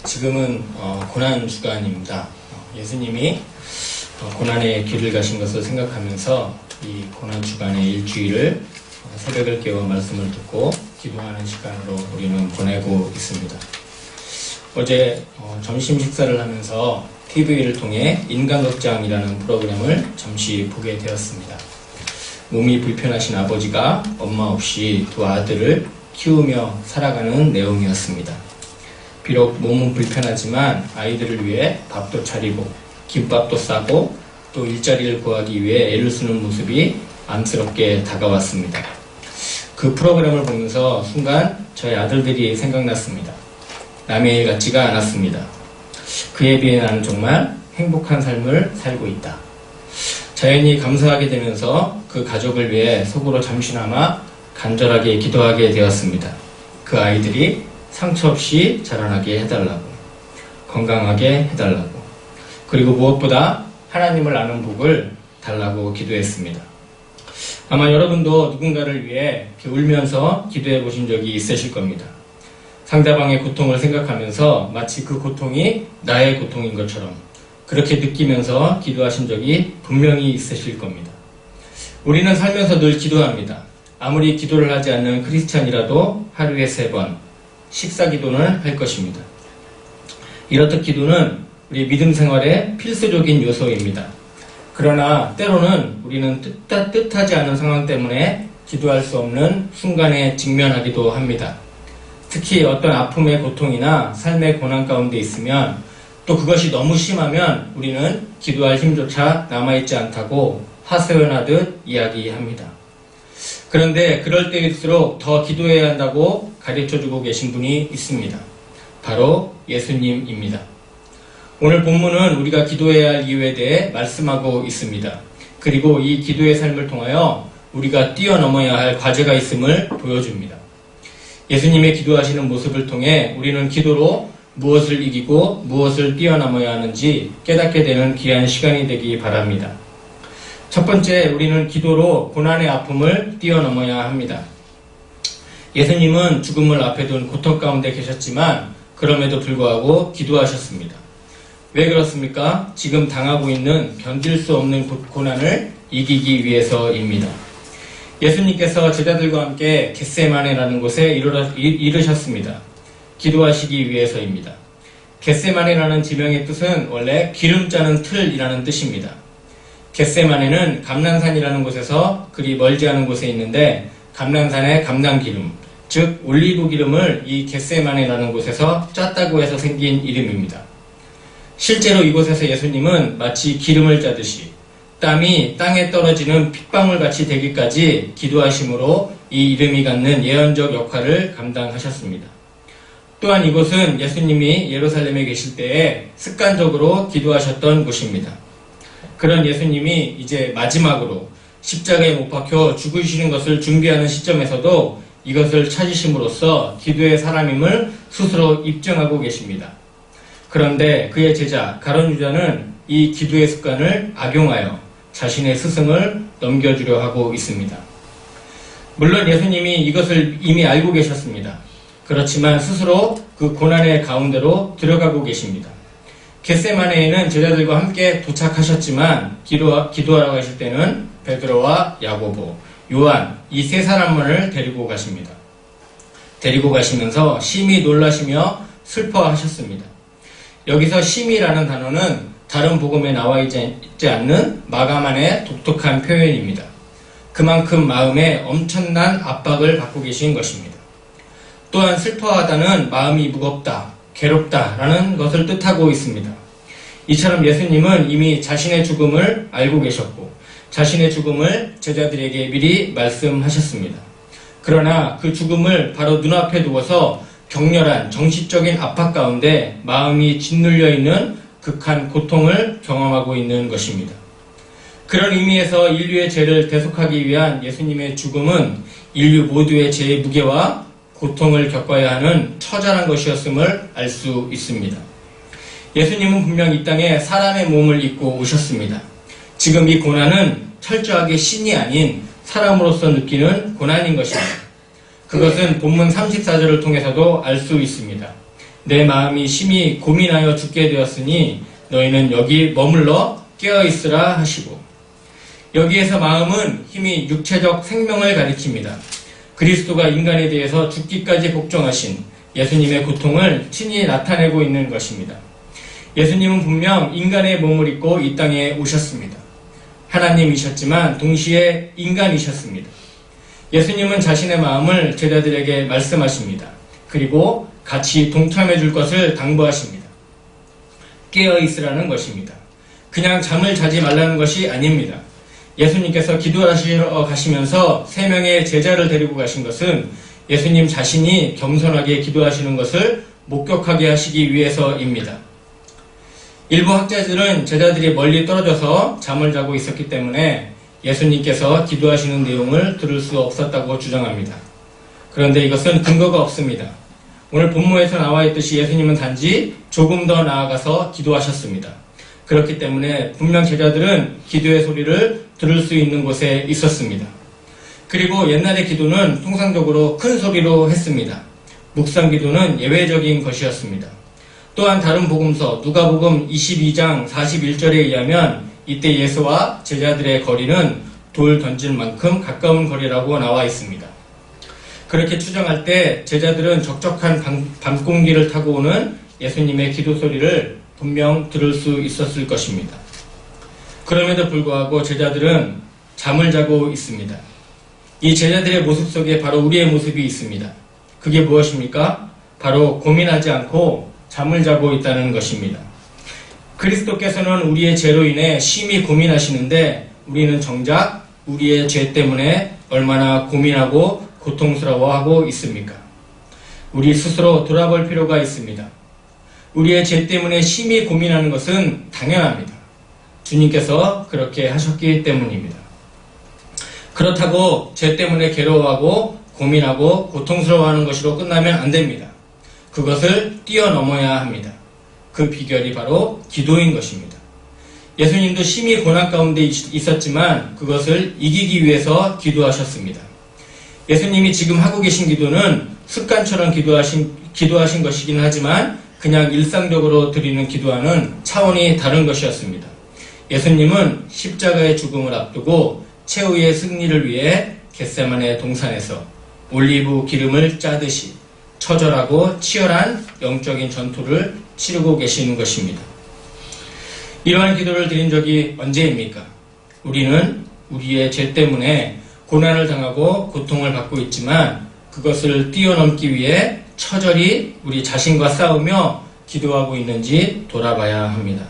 지금은 고난 주간입니다. 예수님이 고난의 길을 가신 것을 생각하면서 이 고난 주간의 일주일을 새벽을 깨워 말씀을 듣고 기도하는 시간으로 우리는 보내고 있습니다. 어제 점심 식사를 하면서 TV를 통해 인간극장이라는 프로그램을 잠시 보게 되었습니다. 몸이 불편하신 아버지가 엄마 없이 두 아들을 키우며 살아가는 내용이었습니다. 비록 몸은 불편하지만 아이들을 위해 밥도 차리고 김밥도 싸고 또 일자리를 구하기 위해 애를 쓰는 모습이 안쓰럽게 다가왔습니다. 그 프로그램을 보면서 순간 저희 아들들이 생각났습니다. 남의 일 같지가 않았습니다. 그에 비해 나는 정말 행복한 삶을 살고 있다. 자연히 감사하게 되면서 그 가족을 위해 속으로 잠시나마 간절하게 기도하게 되었습니다. 그 아이들이 상처 없이 자라나게 해달라고, 건강하게 해달라고, 그리고 무엇보다 하나님을 아는 복을 달라고 기도했습니다. 아마 여러분도 누군가를 위해 울면서 기도해 보신 적이 있으실 겁니다. 상대방의 고통을 생각하면서 마치 그 고통이 나의 고통인 것처럼 그렇게 느끼면서 기도하신 적이 분명히 있으실 겁니다. 우리는 살면서 늘 기도합니다. 아무리 기도를 하지 않는 크리스찬이라도 하루에 3번 식사 기도는 할 것입니다. 이렇듯 기도는 우리 믿음 생활의 필수적인 요소입니다. 그러나 때로는 우리는 뜻하지 않은 상황 때문에 기도할 수 없는 순간에 직면하기도 합니다. 특히 어떤 아픔의 고통이나 삶의 고난 가운데 있으면 또 그것이 너무 심하면 우리는 기도할 힘조차 남아있지 않다고 하소연하듯 이야기합니다. 그런데 그럴 때일수록 더 기도해야 한다고 가르쳐주고 계신 분이 있습니다. 바로 예수님입니다. 오늘 본문은 우리가 기도해야 할 이유에 대해 말씀하고 있습니다. 그리고 이 기도의 삶을 통하여 우리가 뛰어넘어야 할 과제가 있음을 보여줍니다. 예수님의 기도하시는 모습을 통해 우리는 기도로 무엇을 이기고 무엇을 뛰어넘어야 하는지 깨닫게 되는 귀한 시간이 되기 바랍니다. 첫 번째, 우리는 기도로 고난의 아픔을 뛰어넘어야 합니다. 예수님은 죽음을 앞에 둔 고통 가운데 계셨지만 그럼에도 불구하고 기도하셨습니다. 왜 그렇습니까? 지금 당하고 있는 견딜 수 없는 고난을 이기기 위해서입니다. 예수님께서 제자들과 함께 겟세마네라는 곳에 이르셨습니다. 기도하시기 위해서입니다. 겟세마네라는 지명의 뜻은 원래 기름 짜는 틀이라는 뜻입니다. 겟세마네는 감람산이라는 곳에서 그리 멀지 않은 곳에 있는데 감람산의 감람기름, 즉 올리브 기름을 이 겟세마네라는 곳에서 짰다고 해서 생긴 이름입니다. 실제로 이곳에서 예수님은 마치 기름을 짜듯이 땀이 땅에 떨어지는 핏방울 같이 되기까지 기도하심으로 이 이름이 갖는 예언적 역할을 감당하셨습니다. 또한 이곳은 예수님이 예루살렘에 계실 때에 습관적으로 기도하셨던 곳입니다. 그런 예수님이 이제 마지막으로 십자가에 못 박혀 죽으시는 것을 준비하는 시점에서도 이것을 찾으심으로써 기도의 사람임을 스스로 입증하고 계십니다. 그런데 그의 제자 가룟 유다는 이 기도의 습관을 악용하여 자신의 스승을 넘겨주려 하고 있습니다. 물론 예수님이 이것을 이미 알고 계셨습니다. 그렇지만 스스로 그 고난의 가운데로 들어가고 계십니다. 겟세마네에는 제자들과 함께 도착하셨지만 기도하러 가실 때는 베드로와 야고보, 요한 이 3사람만을 데리고 가십니다. 데리고 가시면서 심히 놀라시며 슬퍼하셨습니다. 여기서 심히라는 단어는 다른 복음에 나와 있지 않는 마가만의 독특한 표현입니다. 그만큼 마음에 엄청난 압박을 받고 계신 것입니다. 또한 슬퍼하다는 마음이 무겁다, 괴롭다라는 것을 뜻하고 있습니다. 이처럼 예수님은 이미 자신의 죽음을 알고 계셨고 자신의 죽음을 제자들에게 미리 말씀하셨습니다. 그러나 그 죽음을 바로 눈앞에 두어서 격렬한 정신적인 압박 가운데 마음이 짓눌려 있는 극한 고통을 경험하고 있는 것입니다. 그런 의미에서 인류의 죄를 대속하기 위한 예수님의 죽음은 인류 모두의 죄의 무게와 고통을 겪어야 하는 처절한 것이었음을 알 수 있습니다. 예수님은 분명 이 땅에 사람의 몸을 입고 오셨습니다. 지금 이 고난은 철저하게 신이 아닌 사람으로서 느끼는 고난인 것입니다. 그것은 본문 34절을 통해서도 알 수 있습니다. 내 마음이 심히 고민하여 죽게 되었으니 너희는 여기 머물러 깨어있으라 하시고, 여기에서 마음은 힘이 육체적 생명을 가리킵니다. 그리스도가 인간에 대해서 죽기까지 복종하신 예수님의 고통을 친히 나타내고 있는 것입니다. 예수님은 분명 인간의 몸을 입고 이 땅에 오셨습니다. 하나님이셨지만 동시에 인간이셨습니다. 예수님은 자신의 마음을 제자들에게 말씀하십니다. 그리고 같이 동참해 줄 것을 당부하십니다. 깨어있으라는 것입니다. 그냥 잠을 자지 말라는 것이 아닙니다. 예수님께서 기도하시러 가시면서 3명의 제자를 데리고 가신 것은 예수님 자신이 겸손하게 기도하시는 것을 목격하게 하시기 위해서입니다. 일부 학자들은 제자들이 멀리 떨어져서 잠을 자고 있었기 때문에 예수님께서 기도하시는 내용을 들을 수 없었다고 주장합니다. 그런데 이것은 근거가 없습니다. 오늘 본문에서 나와 있듯이 예수님은 단지 조금 더 나아가서 기도하셨습니다. 그렇기 때문에 분명 제자들은 기도의 소리를 들을 수 있는 곳에 있었습니다. 그리고 옛날의 기도는 통상적으로 큰 소리로 했습니다. 묵상 기도는 예외적인 것이었습니다. 또한 다른 복음서 누가복음 22장 41절에 의하면 이때 예수와 제자들의 거리는 돌 던질 만큼 가까운 거리라고 나와 있습니다. 그렇게 추정할 때 제자들은 적적한 밤 공기를 타고 오는 예수님의 기도 소리를 분명 들을 수 있었을 것입니다. 그럼에도 불구하고 제자들은 잠을 자고 있습니다. 이 제자들의 모습 속에 바로 우리의 모습이 있습니다. 그게 무엇입니까? 바로 고민하지 않고 잠을 자고 있다는 것입니다. 그리스도께서는 우리의 죄로 인해 심히 고민하시는데 우리는 정작 우리의 죄 때문에 얼마나 고민하고 고통스러워하고 있습니까? 우리 스스로 돌아볼 필요가 있습니다. 우리의 죄 때문에 심히 고민하는 것은 당연합니다. 주님께서 그렇게 하셨기 때문입니다. 그렇다고 죄 때문에 괴로워하고 고민하고 고통스러워하는 것으로 끝나면 안 됩니다. 그것을 뛰어넘어야 합니다. 그 비결이 바로 기도인 것입니다. 예수님도 심히 고난 가운데 있었지만 그것을 이기기 위해서 기도하셨습니다. 예수님이 지금 하고 계신 기도는 습관처럼 기도하신 것이긴 하지만 그냥 일상적으로 드리는 기도와는 차원이 다른 것이었습니다. 예수님은 십자가의 죽음을 앞두고 최후의 승리를 위해 겟세마네 동산에서 올리브 기름을 짜듯이 처절하고 치열한 영적인 전투를 치르고 계시는 것입니다. 이러한 기도를 드린 적이 언제입니까? 우리는 우리의 죄 때문에 고난을 당하고 고통을 받고 있지만 그것을 뛰어넘기 위해 처절히 우리 자신과 싸우며 기도하고 있는지 돌아봐야 합니다.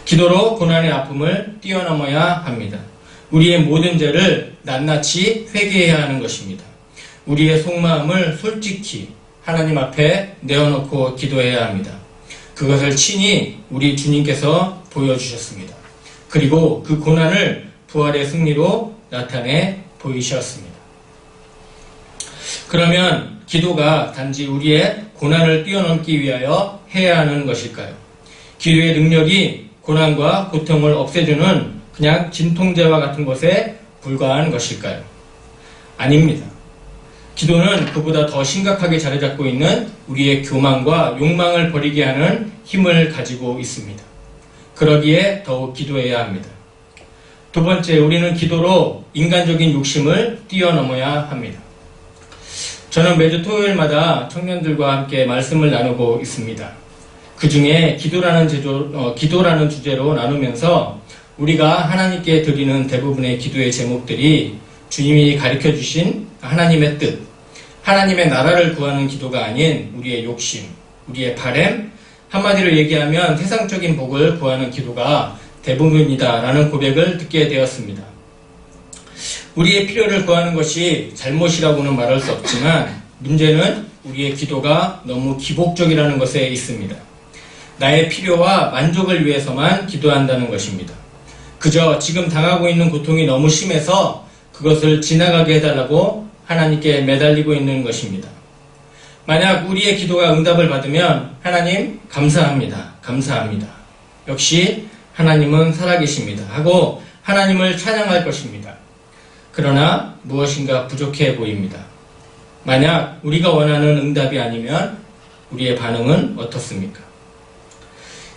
기도로 고난의 아픔을 뛰어넘어야 합니다. 우리의 모든 죄를 낱낱이 회개해야 하는 것입니다. 우리의 속마음을 솔직히 하나님 앞에 내어놓고 기도해야 합니다. 그것을 친히 우리 주님께서 보여주셨습니다. 그리고 그 고난을 부활의 승리로 나타내 보이셨습니다. 그러면 기도가 단지 우리의 고난을 뛰어넘기 위하여 해야 하는 것일까요? 기도의 능력이 고난과 고통을 없애주는 그냥 진통제와 같은 것에 불과한 것일까요? 아닙니다. 기도는 그보다 더 심각하게 자리 잡고 있는 우리의 교만과 욕망을 버리게 하는 힘을 가지고 있습니다. 그러기에 더욱 기도해야 합니다. 두 번째, 우리는 기도로 인간적인 욕심을 뛰어넘어야 합니다. 저는 매주 토요일마다 청년들과 함께 말씀을 나누고 있습니다. 그 중에 기도라는 주제로 나누면서 우리가 하나님께 드리는 대부분의 기도의 제목들이 주님이 가르쳐 주신 하나님의 뜻, 하나님의 나라를 구하는 기도가 아닌 우리의 욕심, 우리의 바램, 한마디로 얘기하면 세상적인 복을 구하는 기도가 대부분이다라는 고백을 듣게 되었습니다. 우리의 필요를 구하는 것이 잘못이라고는 말할 수 없지만 문제는 우리의 기도가 너무 기복적이라는 것에 있습니다. 나의 필요와 만족을 위해서만 기도한다는 것입니다. 그저 지금 당하고 있는 고통이 너무 심해서 그것을 지나가게 해달라고 하나님께 매달리고 있는 것입니다. 만약 우리의 기도가 응답을 받으면 하나님 감사합니다. 감사합니다. 역시 하나님은 살아계십니다. 하고 하나님을 찬양할 것입니다. 그러나 무엇인가 부족해 보입니다. 만약 우리가 원하는 응답이 아니면 우리의 반응은 어떻습니까?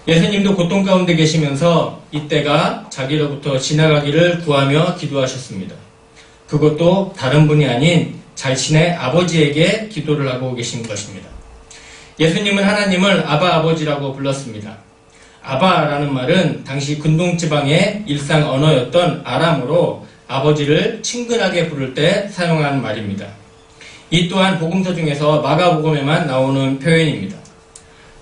예수님도 고통 가운데 계시면서 이때가 자기로부터 지나가기를 구하며 기도하셨습니다. 그것도 다른 분이 아닌 자신의 아버지에게 기도를 하고 계신 것입니다. 예수님은 하나님을 아바 아버지라고 불렀습니다. 아바라는 말은 당시 근동지방의 일상 언어였던 아람어로 아버지를 친근하게 부를 때 사용한 말입니다. 이 또한 복음서 중에서 마가복음에만 나오는 표현입니다.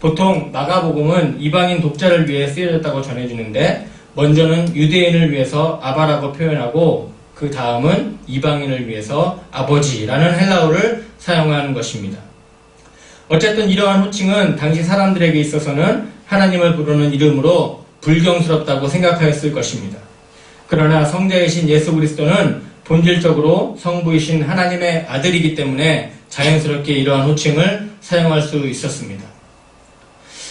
보통 마가복음은 이방인 독자를 위해 쓰여졌다고 전해지는데 먼저는 유대인을 위해서 아바라고 표현하고 그 다음은 이방인을 위해서 아버지라는 헬라어를 사용하는 것입니다. 어쨌든 이러한 호칭은 당시 사람들에게 있어서는 하나님을 부르는 이름으로 불경스럽다고 생각하였을 것입니다. 그러나 성자이신 예수 그리스도는 본질적으로 성부이신 하나님의 아들이기 때문에 자연스럽게 이러한 호칭을 사용할 수 있었습니다.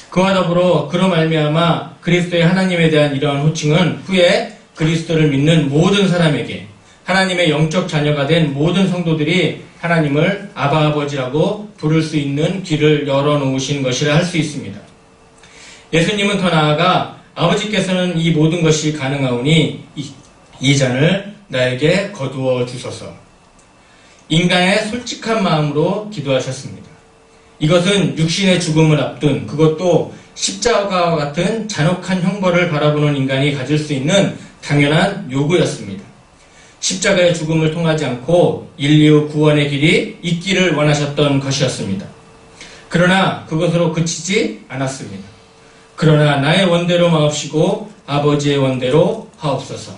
그와 더불어 그로 말미암아 그리스도의 하나님에 대한 이러한 호칭은 후에 그리스도를 믿는 모든 사람에게 하나님의 영적 자녀가 된 모든 성도들이 하나님을 아바 아버지라고 부를 수 있는 길을 열어놓으신 것이라 할 수 있습니다. 예수님은 더 나아가 아버지께서는 이 모든 것이 가능하오니 이 잔을 나에게 거두어 주소서. 인간의 솔직한 마음으로 기도하셨습니다. 이것은 육신의 죽음을 앞둔 그것도 십자가와 같은 잔혹한 형벌을 바라보는 인간이 가질 수 있는 당연한 요구였습니다. 십자가의 죽음을 통하지 않고 인류 구원의 길이 있기를 원하셨던 것이었습니다. 그러나 그것으로 그치지 않았습니다. 그러나 나의 원대로 마옵시고 아버지의 원대로 하옵소서.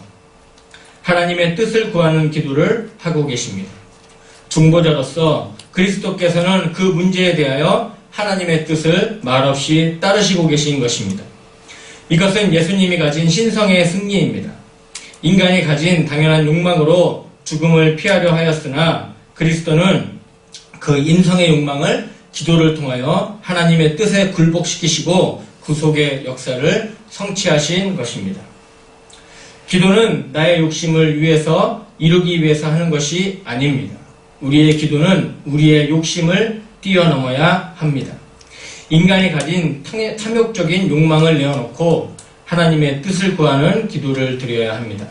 하나님의 뜻을 구하는 기도를 하고 계십니다. 중보자로서 그리스도께서는 그 문제에 대하여 하나님의 뜻을 말없이 따르시고 계신 것입니다. 이것은 예수님이 가진 신성의 승리입니다. 인간이 가진 당연한 욕망으로 죽음을 피하려 하였으나 그리스도는 그 인성의 욕망을 기도를 통하여 하나님의 뜻에 굴복시키시고 구속의 역사를 성취하신 것입니다. 기도는 나의 욕심을 위해서 이루기 위해서 하는 것이 아닙니다. 우리의 기도는 우리의 욕심을 뛰어넘어야 합니다. 인간이 가진 탐욕적인 욕망을 내어놓고 하나님의 뜻을 구하는 기도를 드려야 합니다.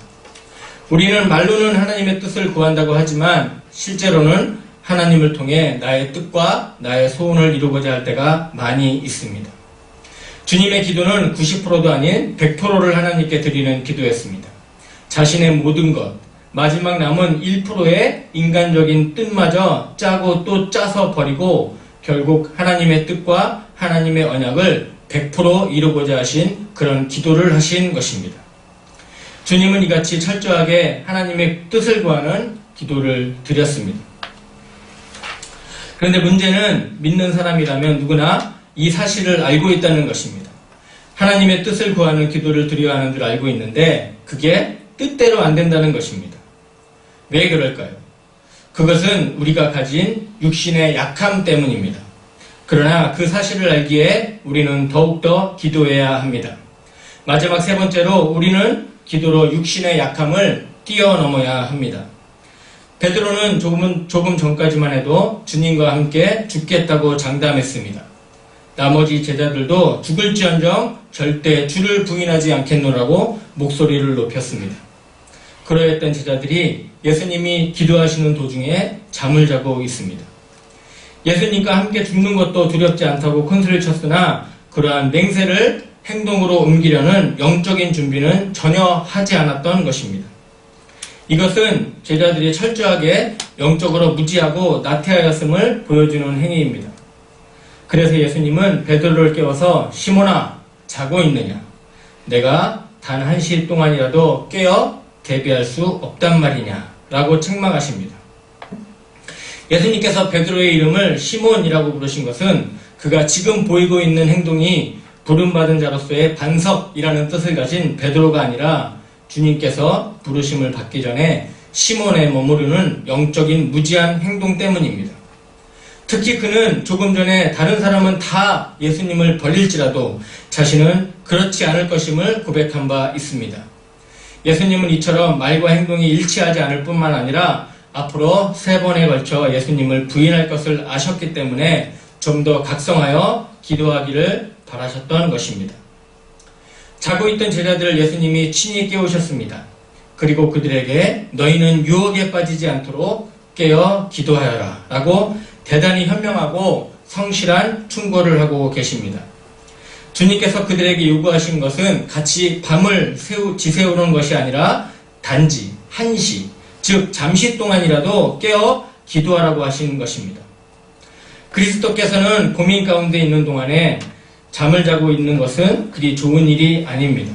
우리는 말로는 하나님의 뜻을 구한다고 하지만 실제로는 하나님을 통해 나의 뜻과 나의 소원을 이루고자 할 때가 많이 있습니다. 주님의 기도는 90%도 아닌 100%를 하나님께 드리는 기도였습니다. 자신의 모든 것, 마지막 남은 1%의 인간적인 뜻마저 짜고 또 짜서 버리고 결국 하나님의 뜻과 하나님의 언약을 100% 이루고자 하신 그런 기도를 하신 것입니다. 주님은 이같이 철저하게 하나님의 뜻을 구하는 기도를 드렸습니다. 그런데 문제는 믿는 사람이라면 누구나 이 사실을 알고 있다는 것입니다. 하나님의 뜻을 구하는 기도를 드려야 하는 줄 알고 있는데 그게 뜻대로 안 된다는 것입니다. 왜 그럴까요? 그것은 우리가 가진 육신의 약함 때문입니다. 그러나 그 사실을 알기에 우리는 더욱더 기도해야 합니다. 마지막 세 번째로 우리는 기도로 육신의 약함을 뛰어넘어야 합니다. 베드로는 조금 전까지만 해도 주님과 함께 죽겠다고 장담했습니다. 나머지 제자들도 죽을지언정 절대 주를 부인하지 않겠노라고 목소리를 높였습니다. 그러했던 제자들이 예수님이 기도하시는 도중에 잠을 자고 있습니다. 예수님과 함께 죽는 것도 두렵지 않다고 콘소리를 쳤으나 그러한 맹세를 행동으로 옮기려는 영적인 준비는 전혀 하지 않았던 것입니다. 이것은 제자들이 철저하게 영적으로 무지하고 나태하였음을 보여주는 행위입니다. 그래서 예수님은 베드로를 깨워서 시몬아 자고 있느냐? 내가 단 1시 동안이라도 깨어 대비할 수 없단 말이냐? 라고 책망하십니다. 예수님께서 베드로의 이름을 시몬이라고 부르신 것은 그가 지금 보이고 있는 행동이 부름받은 자로서의 반석이라는 뜻을 가진 베드로가 아니라 주님께서 부르심을 받기 전에 시몬에 머무르는 영적인 무지한 행동 때문입니다. 특히 그는 조금 전에 다른 사람은 다 예수님을 버릴지라도 자신은 그렇지 않을 것임을 고백한 바 있습니다. 예수님은 이처럼 말과 행동이 일치하지 않을 뿐만 아니라 앞으로 3번에 걸쳐 예수님을 부인할 것을 아셨기 때문에 좀 더 각성하여 기도하기를 바라셨던 것입니다. 자고 있던 제자들을 예수님이 친히 깨우셨습니다. 그리고 그들에게 너희는 유혹에 빠지지 않도록 깨어 기도하여라 라고 대단히 현명하고 성실한 충고를 하고 계십니다. 주님께서 그들에게 요구하신 것은 같이 밤을 지새우는 것이 아니라 단지 한시, 즉 잠시 동안이라도 깨어 기도하라고 하신 것입니다. 그리스도께서는 고민 가운데 있는 동안에 잠을 자고 있는 것은 그리 좋은 일이 아닙니다.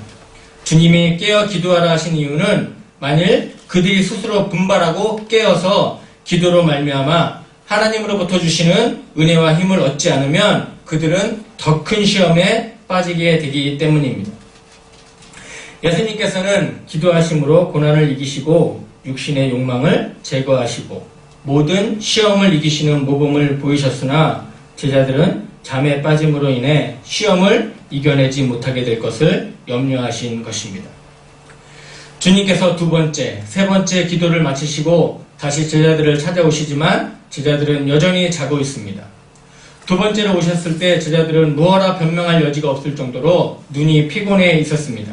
주님이 깨어 기도하라 하신 이유는 만일 그들이 스스로 분발하고 깨어서 기도로 말미암아 하나님으로부터 주시는 은혜와 힘을 얻지 않으면 그들은 더 큰 시험에 빠지게 되기 때문입니다. 예수님께서는 기도하심으로 고난을 이기시고 육신의 욕망을 제거하시고 모든 시험을 이기시는 모범을 보이셨으나 제자들은 잠에 빠짐으로 인해 시험을 이겨내지 못하게 될 것을 염려하신 것입니다. 주님께서 두 번째, 세 번째 기도를 마치시고 다시 제자들을 찾아오시지만 제자들은 여전히 자고 있습니다. 두 번째로 오셨을 때 제자들은 무어라 변명할 여지가 없을 정도로 눈이 피곤해 있었습니다.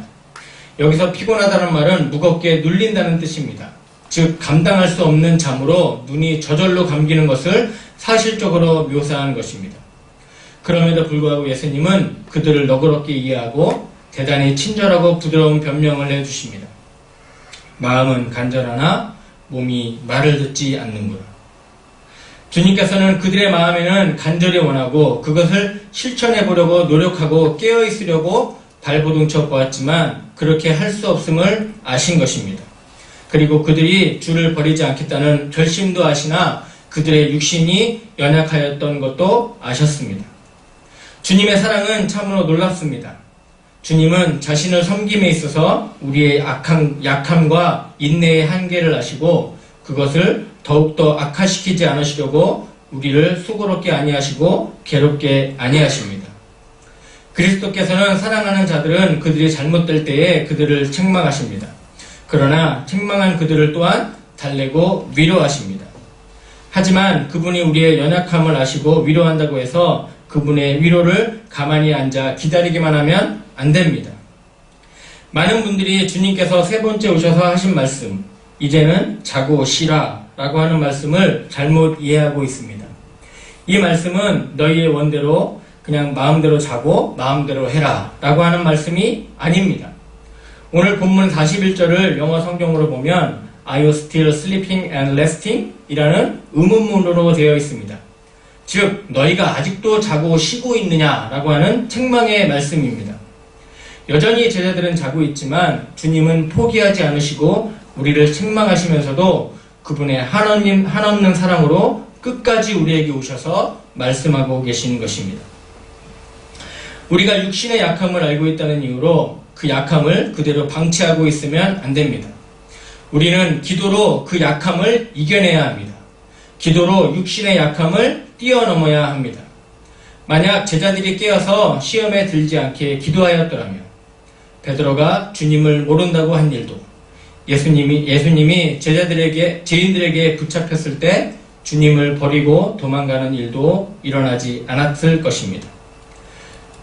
여기서 피곤하다는 말은 무겁게 눌린다는 뜻입니다. 즉 감당할 수 없는 잠으로 눈이 저절로 감기는 것을 사실적으로 묘사한 것입니다. 그럼에도 불구하고 예수님은 그들을 너그럽게 이해하고 대단히 친절하고 부드러운 변명을 해주십니다. 마음은 간절하나 몸이 말을 듣지 않는구나. 주님께서는 그들의 마음에는 간절히 원하고 그것을 실천해 보려고 노력하고 깨어 있으려고 발버둥쳐 보았지만 그렇게 할 수 없음을 아신 것입니다. 그리고 그들이 주를 버리지 않겠다는 결심도 아시나 그들의 육신이 연약하였던 것도 아셨습니다. 주님의 사랑은 참으로 놀랍습니다. 주님은 자신을 섬김에 있어서 우리의 약함과 인내의 한계를 아시고 그것을 더욱더 악화시키지 않으시려고 우리를 수고롭게 아니하시고 괴롭게 아니하십니다. 그리스도께서는 사랑하는 자들은 그들이 잘못될 때에 그들을 책망하십니다. 그러나 책망한 그들을 또한 달래고 위로하십니다. 하지만 그분이 우리의 연약함을 아시고 위로한다고 해서 그분의 위로를 가만히 앉아 기다리기만 하면 안 됩니다. 많은 분들이 주님께서 세 번째 오셔서 하신 말씀, 이제는 자고 쉬라 라고 하는 말씀을 잘못 이해하고 있습니다. 이 말씀은 너희의 원대로 그냥 마음대로 자고 마음대로 해라 라고 하는 말씀이 아닙니다. 오늘 본문 41절을 영어 성경으로 보면 Are you still sleeping and resting? 이라는 의문문으로 되어 있습니다. 즉 너희가 아직도 자고 쉬고 있느냐 라고 하는 책망의 말씀입니다. 여전히 제자들은 자고 있지만 주님은 포기하지 않으시고 우리를 책망하시면서도 그분의 한없는 사랑으로 끝까지 우리에게 오셔서 말씀하고 계시는 것입니다. 우리가 육신의 약함을 알고 있다는 이유로 그 약함을 그대로 방치하고 있으면 안 됩니다. 우리는 기도로 그 약함을 이겨내야 합니다. 기도로 육신의 약함을 뛰어넘어야 합니다. 만약 제자들이 깨어서 시험에 들지 않게 기도하였더라면 베드로가 주님을 모른다고 한 일도 예수님이 죄인들에게 붙잡혔을 때 주님을 버리고 도망가는 일도 일어나지 않았을 것입니다.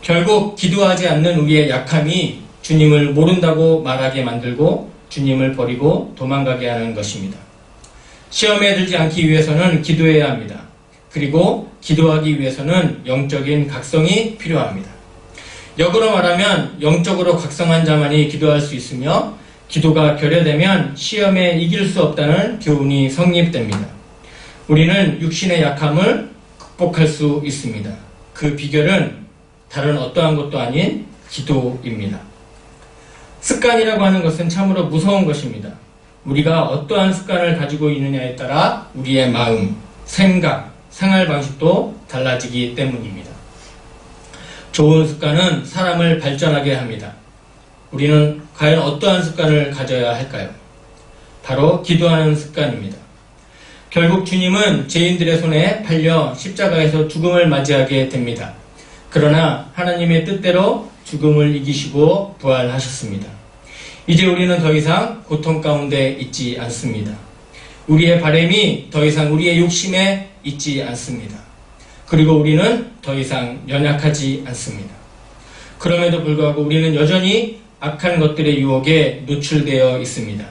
결국 기도하지 않는 우리의 약함이 주님을 모른다고 말하게 만들고 주님을 버리고 도망가게 하는 것입니다. 시험에 들지 않기 위해서는 기도해야 합니다. 그리고 기도하기 위해서는 영적인 각성이 필요합니다. 역으로 말하면 영적으로 각성한 자만이 기도할 수 있으며 기도가 결여되면 시험에 이길 수 없다는 교훈이 성립됩니다. 우리는 육신의 약함을 극복할 수 있습니다. 그 비결은 다른 어떠한 것도 아닌 기도입니다. 습관이라고 하는 것은 참으로 무서운 것입니다. 우리가 어떠한 습관을 가지고 있느냐에 따라 우리의 마음, 생각, 생활 방식도 달라지기 때문입니다. 좋은 습관은 사람을 발전하게 합니다. 우리는 과연 어떠한 습관을 가져야 할까요? 바로 기도하는 습관입니다. 결국 주님은 죄인들의 손에 팔려 십자가에서 죽음을 맞이하게 됩니다. 그러나 하나님의 뜻대로 죽음을 이기시고 부활하셨습니다. 이제 우리는 더 이상 고통 가운데 있지 않습니다. 우리의 바람이 더 이상 우리의 욕심에 있지 않습니다. 그리고 우리는 더 이상 연약하지 않습니다. 그럼에도 불구하고 우리는 여전히 악한 것들의 유혹에 노출되어 있습니다.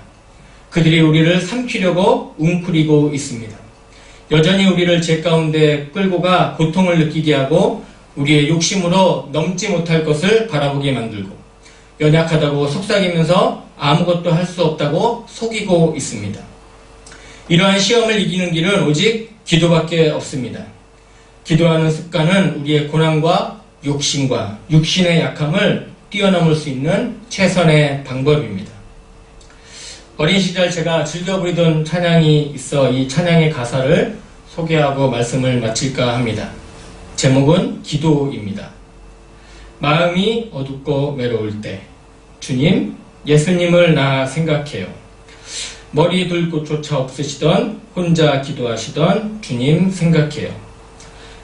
그들이 우리를 삼키려고 웅크리고 있습니다. 여전히 우리를 죄 가운데 끌고 가 고통을 느끼게 하고 우리의 욕심으로 넘지 못할 것을 바라보게 만들고 연약하다고 속삭이면서 아무것도 할 수 없다고 속이고 있습니다. 이러한 시험을 이기는 길은 오직 기도밖에 없습니다. 기도하는 습관은 우리의 고난과 욕심과 육신의 약함을 뛰어넘을 수 있는 최선의 방법입니다. 어린 시절 제가 즐겨 부르던 찬양이 있어 이 찬양의 가사를 소개하고 말씀을 마칠까 합니다. 제목은 기도입니다. 마음이 어둡고 외로울 때 주님, 예수님을 나 생각해요. 머리 둘 곳조차 없으시던 혼자 기도하시던 주님 생각해요.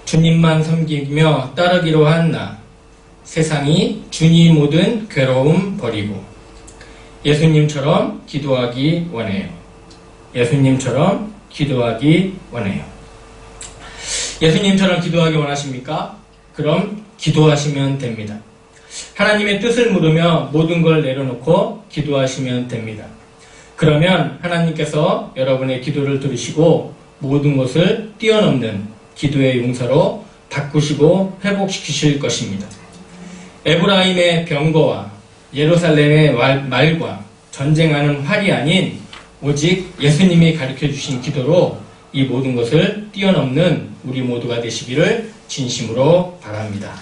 주님만 섬기며 따르기로 한 나 세상이 주님 모든 괴로움 버리고 예수님처럼 기도하기 원해요. 예수님처럼 기도하기 원해요. 예수님처럼 기도하기 원하십니까? 그럼 기도하시면 됩니다. 하나님의 뜻을 물으며 모든 걸 내려놓고 기도하시면 됩니다. 그러면 하나님께서 여러분의 기도를 들으시고 모든 것을 뛰어넘는 기도의 용사로 바꾸시고 회복시키실 것입니다. 에브라임의 병거와 예루살렘의 말과 전쟁하는 활이 아닌 오직 예수님이 가르쳐주신 기도로 이 모든 것을 뛰어넘는 우리 모두가 되시기를 진심으로 바랍니다.